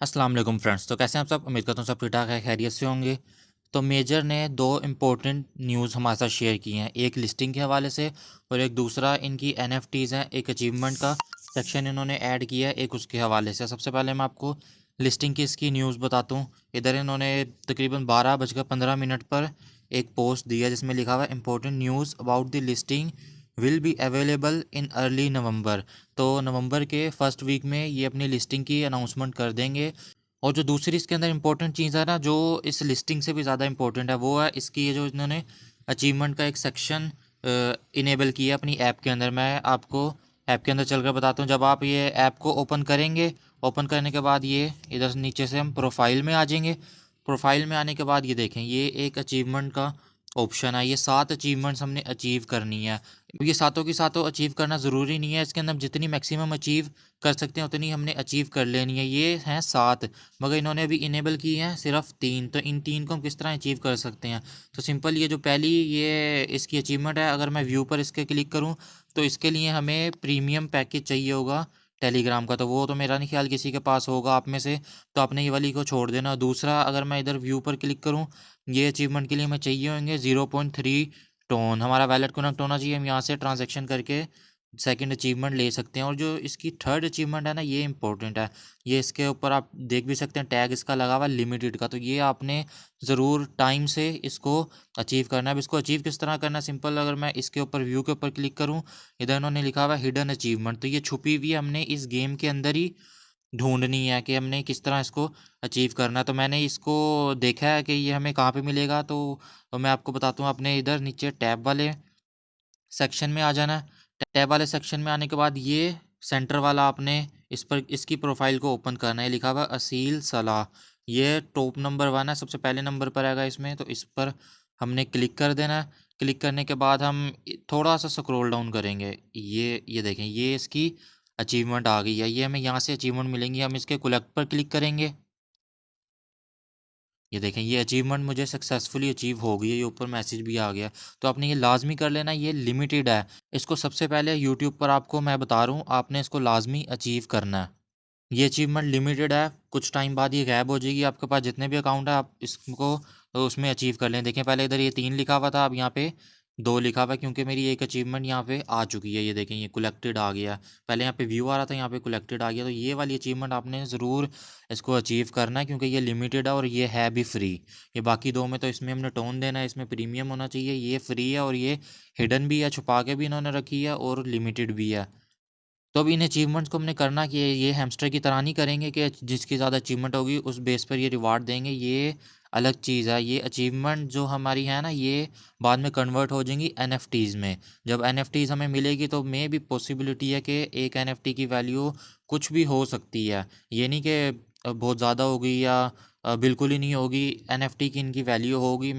अस्सलाम वालेकुम फ्रेंड्स। तो कैसे हैं आप सब? उम्मीद करता हूँ सब ठीक ठाक है, खैरियत से होंगे। तो मेजर ने दो इम्पोर्टेंट न्यूज़ हमारे साथ शेयर की हैं, एक लिस्टिंग के हवाले से और एक दूसरा इनकी एनएफटीज़ हैं। एक अचीवमेंट का सेक्शन इन्होंने ऐड किया है, एक उसके हवाले से। सबसे पहले मैं आपको लिस्टिंग की इसकी न्यूज़ बताता हूँ। इधर इन्होंने तकरीबन 12:15 पर एक पोस्ट दिया जिसमें लिखा हुआ है important news about the listing will be available in early November. तो नवंबर के फर्स्ट वीक में ये अपनी लिस्टिंग की अनाउंसमेंट कर देंगे। और जो दूसरी इसके अंदर इंपॉर्टेंट चीज़ है ना, जो इस लिस्टिंग से भी ज़्यादा इंपॉर्टेंट है, वो है इसकी ये जो इन्होंने अचीवमेंट का एक सेक्शन इनेबल किया अपनी ऐप के अंदर। मैं आपको ऐप के अंदर चलकर बताता हूँ। जब आप ये ऐप को ओपन करेंगे, ओपन करने के बाद ये इधर से नीचे से हम प्रोफाइल में आ जाएंगे। प्रोफाइल में आने के बाद ये देखें, ये एक अचीवमेंट का ऑप्शन है। ये 7 अचीवमेंट्स हमने अचीव करनी है। ये सातों की सातों अचीव करना ज़रूरी नहीं है, इसके अंदर हम जितनी मैक्सिमम अचीव कर सकते हैं उतनी हमने अचीव कर लेनी है। ये हैं 7, मगर इन्होंने अभी इनेबल की हैं सिर्फ 3। तो इन 3 को हम किस तरह अचीव कर सकते हैं? तो सिंपल, ये जो पहली ये इसकी अचीवमेंट है, अगर मैं व्यू पर इसके क्लिक करूँ तो इसके लिए हमें प्रीमियम पैकेज चाहिए होगा टेलीग्राम का। तो वो तो मेरा नहीं ख्याल किसी के पास होगा आप में से, तो आपने ये वाली को छोड़ देना। दूसरा, अगर मैं इधर व्यू पर क्लिक करूँ, ये अचीवमेंट के लिए हमें चाहिए होंगे 0.3 टोन। हमारा वैलेट कनेक्ट होना चाहिए, हम यहाँ से ट्रांजैक्शन करके सेकंड अचीवमेंट ले सकते हैं। और जो इसकी थर्ड अचीवमेंट है ना, ये इंपॉर्टेंट है। ये इसके ऊपर आप देख भी सकते हैं, टैग इसका लगा हुआ लिमिटेड का। तो ये आपने ज़रूर टाइम से इसको अचीव करना है। अब इसको अचीव किस तरह करना है? सिंपल, अगर मैं इसके ऊपर व्यू के ऊपर क्लिक करूँ, इधर इन्होंने लिखा हुआ हिडन अचीवमेंट। तो ये छुपी हुई हमने इस गेम के अंदर ही ढूंढनी है कि हमने किस तरह इसको अचीव करना है। तो मैंने इसको देखा है कि ये हमें कहाँ पे मिलेगा। तो मैं आपको बताता हूँ, अपने इधर नीचे टैब वाले सेक्शन में आ जाना है। टैब वाले सेक्शन में आने के बाद ये सेंटर वाला आपने इस पर इसकी प्रोफाइल को ओपन करना है। लिखा हुआ असील सलाह, ये टॉप नंबर 1 है, सबसे पहले नंबर पर आएगा इसमें। तो इस पर हमने क्लिक कर देना है। क्लिक करने के बाद हम थोड़ा सा स्क्रॉल डाउन करेंगे। ये देखें, ये इसकी अचीवमेंट आ गई है। ये हमें यहाँ से अचीवमेंट मिलेंगी। हम इसके कलेक्ट पर क्लिक करेंगे। ये देखें, ये अचीवमेंट मुझे सक्सेसफुली अचीव हो गई है, ये ऊपर मैसेज भी आ गया। तो आपने ये लाजमी कर लेना, ये लिमिटेड है। इसको सबसे पहले यूट्यूब पर आपको मैं बता रहा हूँ, आपने इसको लाजमी अचीव करना है। ये अचीवमेंट लिमिटेड है, कुछ टाइम बाद ये गायब हो जाएगी। आपके पास जितने भी अकाउंट है आप इसको तो उसमें अचीव कर लें। देखें, पहले इधर ये 3 लिखा हुआ था, अब यहाँ पे 2 लिखा हुआ है, क्योंकि मेरी एक अचीवमेंट यहाँ पे आ चुकी है। ये देखें, ये कलेक्टेड आ गया। पहले यहाँ पे व्यू आ रहा था, यहाँ पे कलेक्टेड आ गया। तो ये वाली अचीवमेंट आपने ज़रूर इसको अचीव करना है, क्योंकि ये लिमिटेड है और ये है भी फ्री। ये बाकी दो में तो इसमें हमने टोन देना है, इसमें प्रीमियम होना चाहिए। ये फ्री है और ये हिडन भी है, छुपा के भी इन्होंने रखी है, और लिमिटेड भी है। तो अब इन अचीवमेंट्स को हमने करना कि ये हैमस्टर की तरह नहीं करेंगे कि जिसकी ज़्यादा अचीवमेंट होगी उस बेस पर ये रिवार्ड देंगे। ये अलग चीज़ है। ये अचीवमेंट जो हमारी है ना, ये बाद में कन्वर्ट हो जाएंगी एनएफटीज़ में। जब एनएफटीज़ हमें मिलेगी तो मे भी पॉसिबिलिटी है कि एक एनएफटी की वैल्यू कुछ भी हो सकती है। ये नहीं कि बहुत ज़्यादा होगी या बिल्कुल ही नहीं होगी। एनएफटी की इनकी वैल्यू होगी,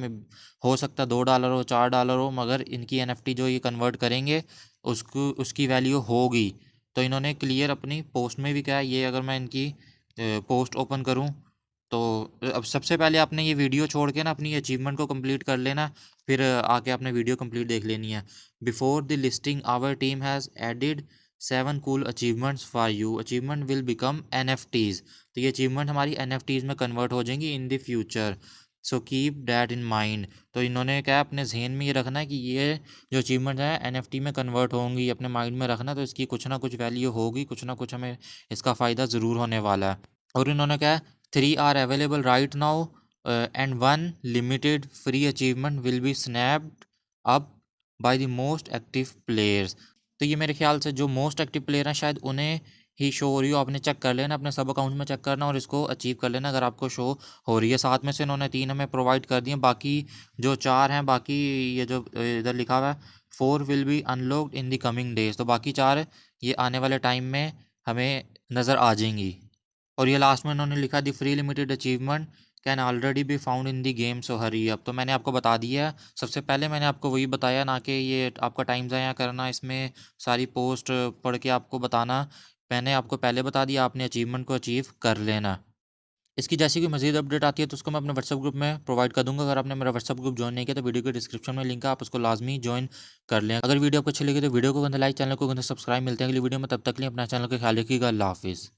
हो सकता है $2 हो, $4 हो, मगर इनकी एनएफटी जो ये कन्वर्ट करेंगे उसको उसकी वैल्यू होगी। तो इन्होंने क्लियर अपनी पोस्ट में भी कहा है। ये अगर मैं इनकी पोस्ट ओपन करूं, तो अब सबसे पहले आपने ये वीडियो छोड़ के ना अपनी अचीवमेंट को कंप्लीट कर लेना। फिर आके आपने वीडियो कंप्लीट देख लेनी है। Before the listing our team has added 7 cool achievements for you, achievement will become NFTs. तो ये अचीवमेंट हमारी एनएफटीज़ में कन्वर्ट हो जाएंगी in the future, so keep that in mind. तो इन्होंने क्या अपने जहन में ये रखना है कि ये जो अचीवमेंट है एनएफटी में कन्वर्ट होंगी, अपने माइंड में रखना। तो इसकी कुछ ना कुछ वैल्यू होगी, कुछ ना कुछ हमें इसका फ़ायदा ज़रूर होने वाला है। और इन्होंने क्या, 3 are available right now and 1 limited free achievement will be snapped up by the most active players. तो ये मेरे ख्याल से जो मोस्ट एक्टिव प्लेयर हैं शायद उन्हें ही शो हो रही हो। आपने चेक कर लेना, अपने सब अकाउंट में चेक करना और इसको अचीव कर लेना अगर आपको शो हो रही है। 7 में से इन्होंने 3 हमें प्रोवाइड कर दिए, बाकी जो 4 हैं, बाकी ये जो इधर लिखा हुआ है 4 will be unlocked in the coming days. तो बाकी 4 ये आने वाले टाइम में हमें नज़र आ जाएंगी। और ये लास्ट में इन्होंने लिखा the free limited achievement can already be found in the game, so hurry up. तो मैंने आपको बता दिया है, सबसे पहले मैंने आपको वही बताया, ना कि ये आपका टाइम ज़ाया करना इसमें सारी पोस्ट पढ़ के आपको बताना। मैंने आपको पहले बता दिया, आपने अचीवमेंट को अचीव कर लेना। इसकी जैसी कोई मजीद अपडेट आती है तो उसको मैं अपने व्हाट्सअप ग्रुप में प्रोवाइड कर दूंगा। अगर आपने मेरा व्हाट्सअप ग्रुप ज्वाइन नहीं किया तो वीडियो के डिस्क्रिप्शन में लिंक है, आप उसको लाजमी ज्वाइन कर लें। अगर वीडियो आपको अच्छी लगी तो वीडियो को लाइक, चैनल को सब्सक्राइब। मिलते हैं अगली वीडियो में, तब तक के लिए अपना चैनल का ख्याल रखिएगा। अल्लाह हाफिज़।